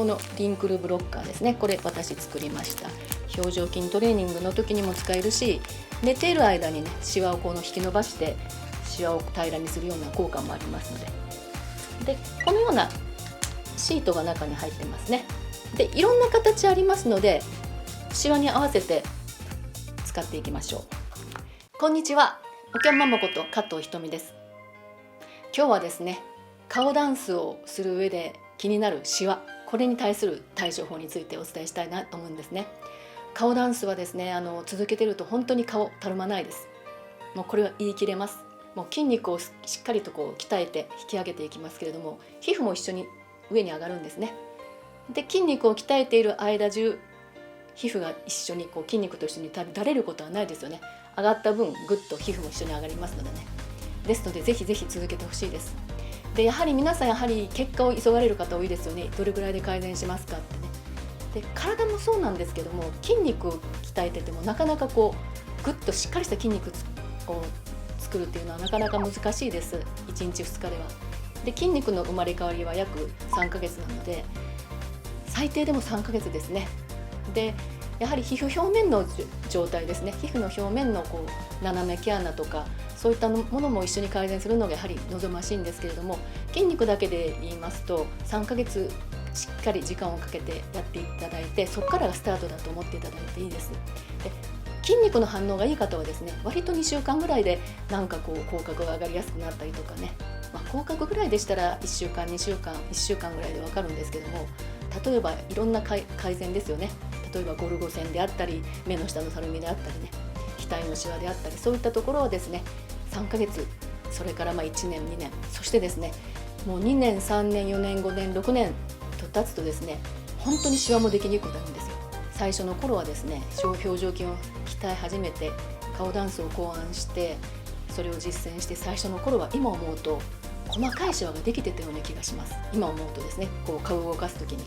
このリンクルブロッカーですね。これ私作りました。表情筋トレーニングの時にも使えるし、寝ている間にねシワをこの引き伸ばしてシワを平らにするような効果もありますので、このようなシートが中に入ってますね。でいろんな形ありますので、シワに合わせて使っていきましょう。こんにちは、おきゃんママこと加藤ひとみです。今日はですね、顔ダンスをする上で気になるシワ、これに対する対処法についてお伝えしたいなと思うんですね。顔ダンスはですね、続けてると本当に顔たるまないです。もうこれは言い切れます。もう筋肉をしっかりと鍛えて引き上げていきますけれども、皮膚も一緒に上に上がるんですね。で筋肉を鍛えている間中、皮膚が一緒に筋肉と一緒にだれることはないですよね。上がった分ぐっと皮膚も一緒に上がりますのでね。ですのでぜひぜひ続けてほしいです。でやはり皆さん結果を急がれる方多いですよね。どれぐらいで改善しますかってね。で体もそうなんですけども、筋肉を鍛えててもなかなかぐっとしっかりした筋肉を作るっていうのはなかなか難しいです。1日2日では。で筋肉の生まれ変わりは約3ヶ月なので、最低でも3ヶ月ですね。でやはり皮膚表面の状態ですね。皮膚の表面の斜め毛穴とかそういったものも一緒に改善するのがやはり望ましいんですけれども、筋肉だけで言いますと3ヶ月しっかり時間をかけてやっていただいて、そこからがスタートだと思っていただいていいです。で筋肉の反応がいい方はですね、割と2週間ぐらいで口角が上がりやすくなったりとかね、口角ぐらいでしたら1週間2週間1週間ぐらいで分かるんですけども、例えばいろんな改善ですよね。例えばゴルゴ線であったり、目の下のたるみであったりね、額のシワであったり、そういったところはですね、3ヶ月、それから1年2年、そしてですね、もう2年3年4年5年6年と経つとですね、本当にシワもできにくくなるんですよ。最初の頃はですね、表情筋を鍛え始めて顔ダンスを考案して、それを実践して、最初の頃は今思うと細かいシワができてたような気がします。今思うとですね、顔を動かす時に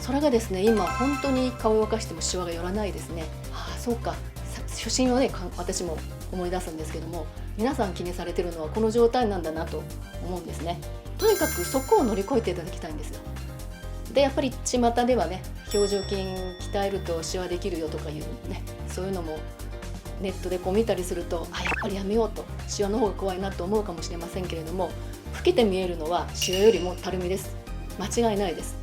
それがですね、今本当に顔を動かしてもシワが寄らないですね。そうか、初心をね私も思い出すんですけども、皆さん気にされてるのはこの状態なんだなと思うんですね。とにかくそこを乗り越えていただきたいんですよ。でやっぱり巷ではね、表情筋鍛えるとシワできるよとかいうね、そういうのもネットで見たりすると、やっぱりやめようと、シワの方が怖いなと思うかもしれませんけれども、老けて見えるのはシワよりもたるみです。間違いないです。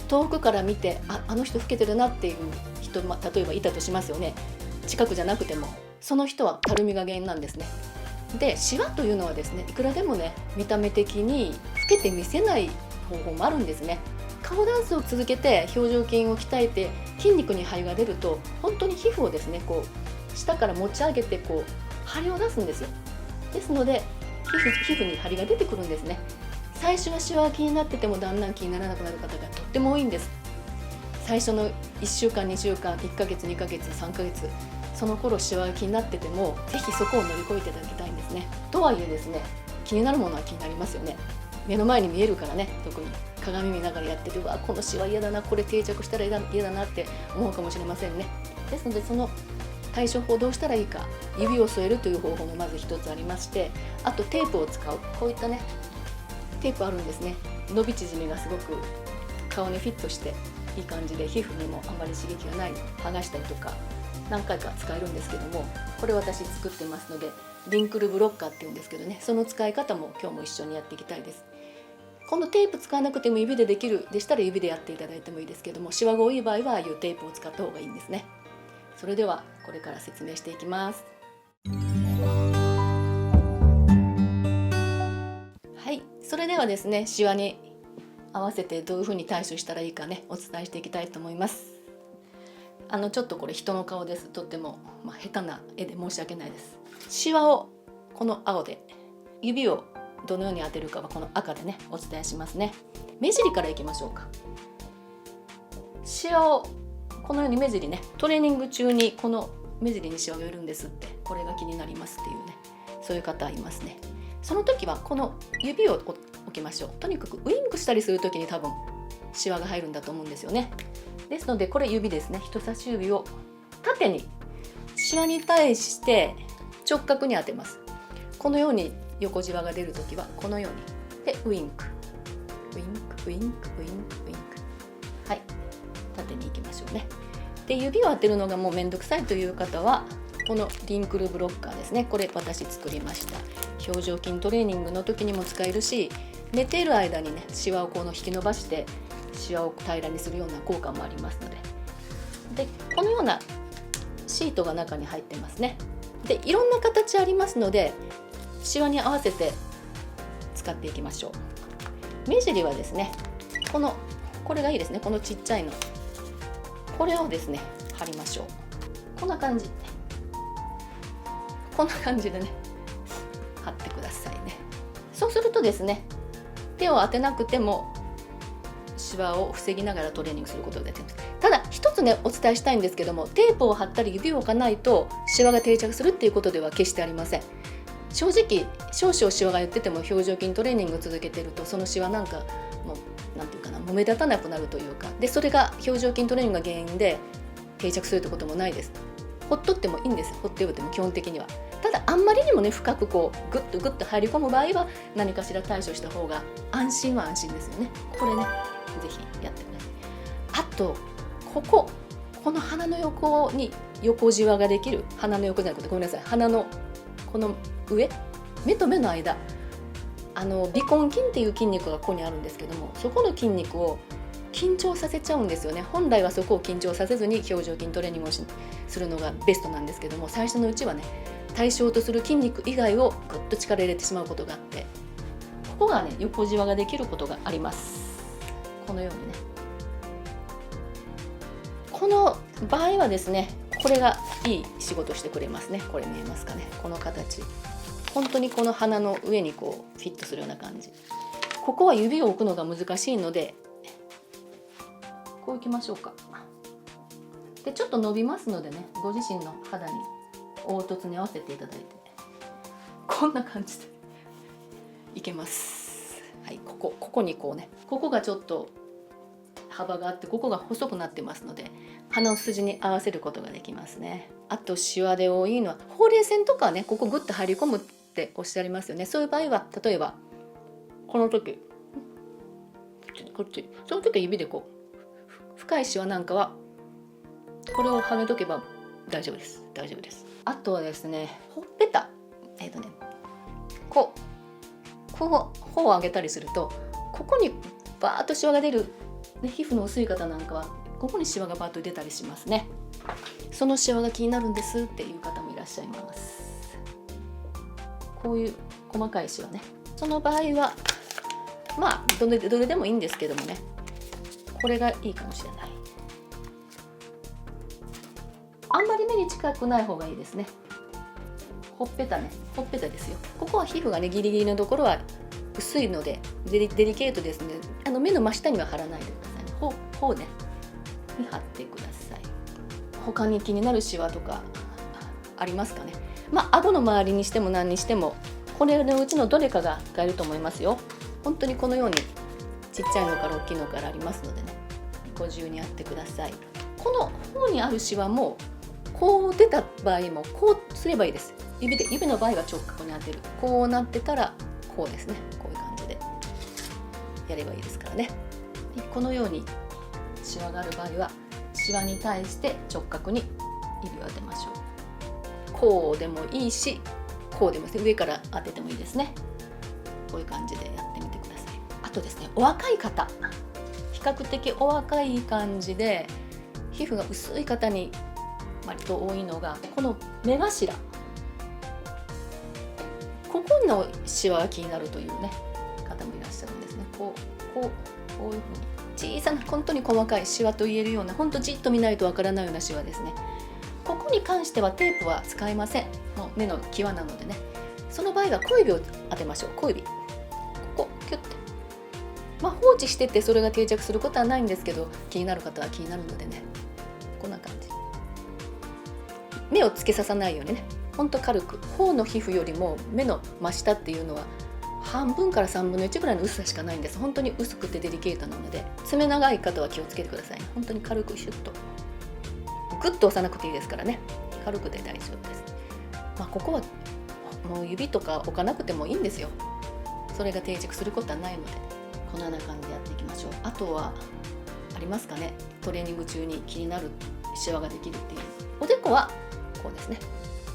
遠くから見てあの人老けてるなっていう人、例えばいたとしますよね。近くじゃなくてもその人はたるみが原因なんですね。でシワというのはですね、いくらでもね見た目的に老けて見せない方法もあるんですね。顔ダンスを続けて表情筋を鍛えて筋肉に張りが出ると、本当に皮膚をですね下から持ち上げて張りを出すんですよ。ですので皮膚に張りが出てくるんですね。最初はシワが気になっててもだんだん気にならなくなる方がとっても多いんです。最初の1週間2週間1ヶ月2ヶ月3ヶ月、その頃シワが気になっててもぜひそこを乗り越えていただきたいんですね。とはいえですね、気になるものは気になりますよね。目の前に見えるからね。特に鏡見ながらやってて、このシワ嫌だな、これ定着したら嫌だなって思うかもしれませんね。ですのでその対処法どうしたらいいか、指を添えるという方法もまず一つありまして、あとテープを使う。こういったねテープあるんですね。伸び縮みがすごく顔にフィットしていい感じで、皮膚にもあんまり刺激がない、剥がしたりとか何回か使えるんですけども、これ私作ってますので、リンクルブロッカーっていうんですけどね、その使い方も今日も一緒にやっていきたいです。このテープ使わなくても指でできるでしたら指でやっていただいてもいいですけども、シワが多い場合はああいうテープを使った方がいいんですね。それではこれから説明していきます。はい、それではですね、シワに合わせてどういうふうに対処したらいいかね、お伝えしていきたいと思います。ちょっとこれ人の顔です。とっても、下手な絵で申し訳ないです。シワをこの青で、指をどのように当てるかはこの赤でねお伝えしますね。目尻からいきましょうか。シワをこのように目尻ね、トレーニング中にこの目尻にシワが寄るんですって、これが気になりますっていうね、そういう方いますね。その時はこの指を置きましょう。とにかくウインクしたりする時に多分シワが入るんだと思うんですよね。ですのでこれ指ですね、人差し指を縦にシワに対して直角に当てます。このように横じわが出る時はこのようにでウインクウインクウインクウインクウインク、はい、縦にいきましょうね。で指を当てるのがもうめんどくさいという方はこのリンクルブロッカーですね。これ私作りました。表情筋トレーニングの時にも使えるし、寝ている間にねシワをこの引き伸ばしてシワを平らにするような効果もありますので、このようなシートが中に入ってますね。でいろんな形ありますのでシワに合わせて使っていきましょう。目尻はですねこれがいいですね。このちっちゃいのこれをですね貼りましょう。こんな感じでね貼ってくださいね。そうするとですね手を当てなくてもシワを防ぎながらトレーニングすることができます。ただ一つねお伝えしたいんですけども、テープを貼ったり指を置かないとシワが定着するっていうことでは決してありません。正直少々シワが寄ってても表情筋トレーニングを続けてるとそのシワなんかもうなんていうかなもう目立たなくなるというかで、それが表情筋トレーニングが原因で定着するってこともないです。ほっとってもいいんです。ほっておいても基本的には。ただあんまりにもね深くこうグッと入り込む場合は何かしら対処した方が安心は安心ですよね。これねぜひやってください。あとこの鼻の横に横じわができる、鼻の横じゃなくてごめんなさい、鼻のこの上、目と目の間鼻根筋っていう筋肉がここにあるんですけども、そこの筋肉を緊張させちゃうんですよね。本来はそこを緊張させずに表情筋トレーニングをするのがベストなんですけども、最初のうちはね対象とする筋肉以外をぐっと力入れてしまうことがあって、ここがね横じわができることがあります。このようにね、この場合はですねこれがいい仕事してくれますね。これ見えますかね、この形本当にこの鼻の上にこうフィットするような感じ。ここは指を置くのが難しいのでこういきましょうか。でちょっと伸びますのでね、ご自身の肌に凹凸に合わせていただいてこんな感じでいけます。はい、ここにこうね、ここがちょっと幅があってここが細くなってますので鼻の筋に合わせることができますね。あとシワで多いのはほうれい線とかはね、ここグッと入り込むっておっしゃいますよね。そういう場合は例えばこの時こっちその時は指でこう深いシワなんかはこれをはめとけば大丈夫です。あとはですねほっぺたこう頬を上げたりするとここにバーッとシワが出る、ね、皮膚の薄い方なんかはここにシワがバーッと出たりしますね。そのシワが気になるんですっていう方もいらっしゃいます。こういう細かいシワね、その場合はまあどれでもいいんですけどもね、これがいいかもしれない。あんまり目に近くない方がいいですね。ほっぺたですよ。ここは皮膚がねギリギリのところは薄いのでデリケートですので目の真下には貼らないでくださいね。頬ねに貼ってください。他に気になるシワとかありますかね。顎の周りにしても何にしてもこれのうちのどれかが使えると思いますよ。本当にこのようにちっちゃいのから大きいのからありますのでね、ご自由にやってください。この方にあるシワもこう出た場合もこうすればいいです。指の場合は直角に当てる。こうなってたらこうですね。こういう感じでやればいいですからね。このようにシワがある場合はシワに対して直角に指を当てましょう。こうでもいいしこうでもいいです。上から当ててもいいですね。こういう感じでやってみてください。あとですね、お若い方、比較的お若い感じで皮膚が薄い方に割と多いのがこの目頭、ここのシワが気になるというね方もいらっしゃるんですね。こういうふうに小さな本当に細かいシワと言えるような、本当じっと見ないとわからないようなシワですね。ここに関してはテープは使いません。もう目の際なのでね。その場合は小指を当てましょう。小指ここキュッて、放置しててそれが定着することはないんですけど、気になる方は気になるのでね、こんな感じ。目をつけささないようにね、ほんと軽く。頬の皮膚よりも目の真下っていうのは半分から3分の1ぐらいの薄さしかないんです。本当に薄くてデリケートなので、爪長い方は気をつけてくださいね。本当に軽くシュッと、グッと押さなくていいですからね、軽くで大丈夫です。ここはもう指とか置かなくてもいいんですよ。それが定着することはないので、このような感じでやっていきましょう。あとはありますかね。トレーニング中に気になるシワができるっていう。おでこはこうですね。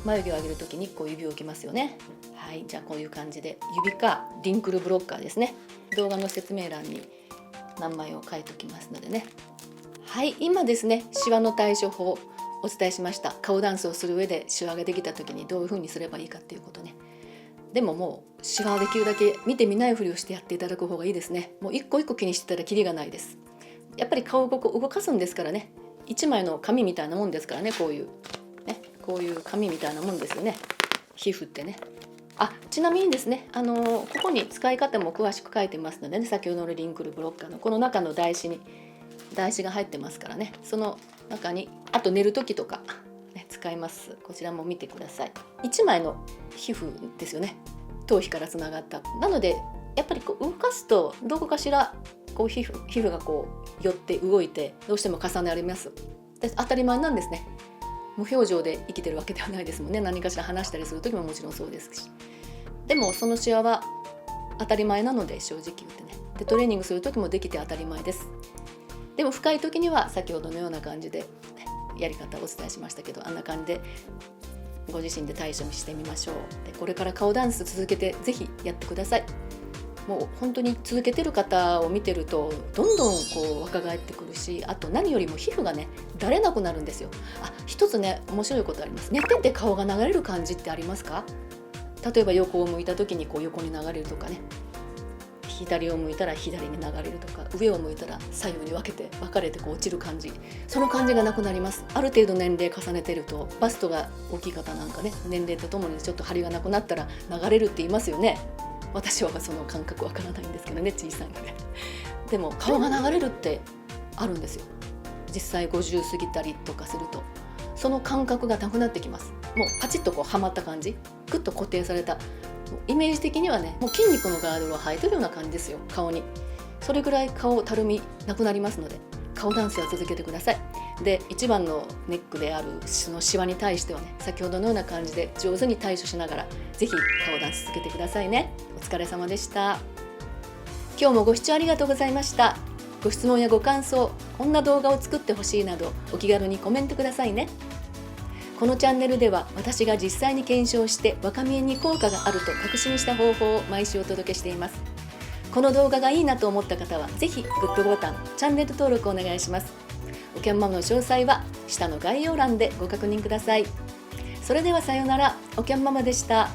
眉毛を上げるときにこう指を置きますよね。はい、じゃあこういう感じで指かリンクルブロッカーですね。動画の説明欄に名前を書いておきますのでね。はい、今ですね、シワの対処法お伝えしました。顔ダンスをする上でシワができた時にどういう風にすればいいかっていうことね。でももうシワはできるだけ見て見ないふりをしてやっていただく方がいいですね。もう一個一個気にしてたらキリがないです。やっぱり顔を動かすんですからね。一枚の紙みたいなもんですからね。こういう紙みたいなもんですよね、皮膚ってね。ちなみにですね、ここに使い方も詳しく書いてますのでね、先ほどのリンクルブロッカーのこの中の台紙が入ってますからね、その中にあと寝る時とか、ね、使います。こちらも見てください。1枚の皮膚ですよね、頭皮からつながった。なのでやっぱりこう動かすとどこかしらこう皮膚がこう寄って動いてどうしても重ねられます。で当たり前なんですね。無表情で生きてるわけではないですもんね。何かしら話したりする時ももちろんそうですし、でもそのシワは当たり前なので、正直言ってね。でトレーニングする時もできて当たり前です。でも深い時には先ほどのような感じでやり方をお伝えしましたけど、あんな感じでご自身で対処してみましょう。でこれから顔ダンス続けてぜひやってください。もう本当に続けてる方を見てるとどんどんこう若返ってくるし、あと何よりも皮膚がねだれなくなるんですよ。一つね面白いことあります。寝てて顔が流れる感じってありますか？例えば横を向いた時にこう横に流れるとかね、左を向いたら左に流れるとか、上を向いたら左右に分かれてこう落ちる感じ、その感じがなくなります。ある程度年齢重ねてると、バストが大きい方なんかね、年齢とともにちょっと張りがなくなったら流れるって言いますよね。私はその感覚わからないんですけどね、小さいので。でも顔が流れるってあるんですよ。実際50過ぎたりとかするとその感覚がなくなってきます。もうパチッとこうはまった感じ、グッと固定された、イメージ的にはね、もう筋肉のガードルを履いてるような感じですよ、顔に。それぐらい顔たるみなくなりますので、顔ダンスは続けてください。で一番のネックであるそのシワに対してはね、先ほどのような感じで上手に対処しながらぜひ顔ダンス続けてくださいね。お疲れ様でした。今日もご視聴ありがとうございました。ご質問やご感想、こんな動画を作ってほしいなどお気軽にコメントくださいね。このチャンネルでは私が実際に検証して若見えに効果があると確信した方法を毎週お届けしています。この動画がいいなと思った方はぜひグッドボタン、チャンネル登録お願いします。おきゃんママの詳細は下の概要欄でご確認ください。それではさようなら。おきゃんママでした。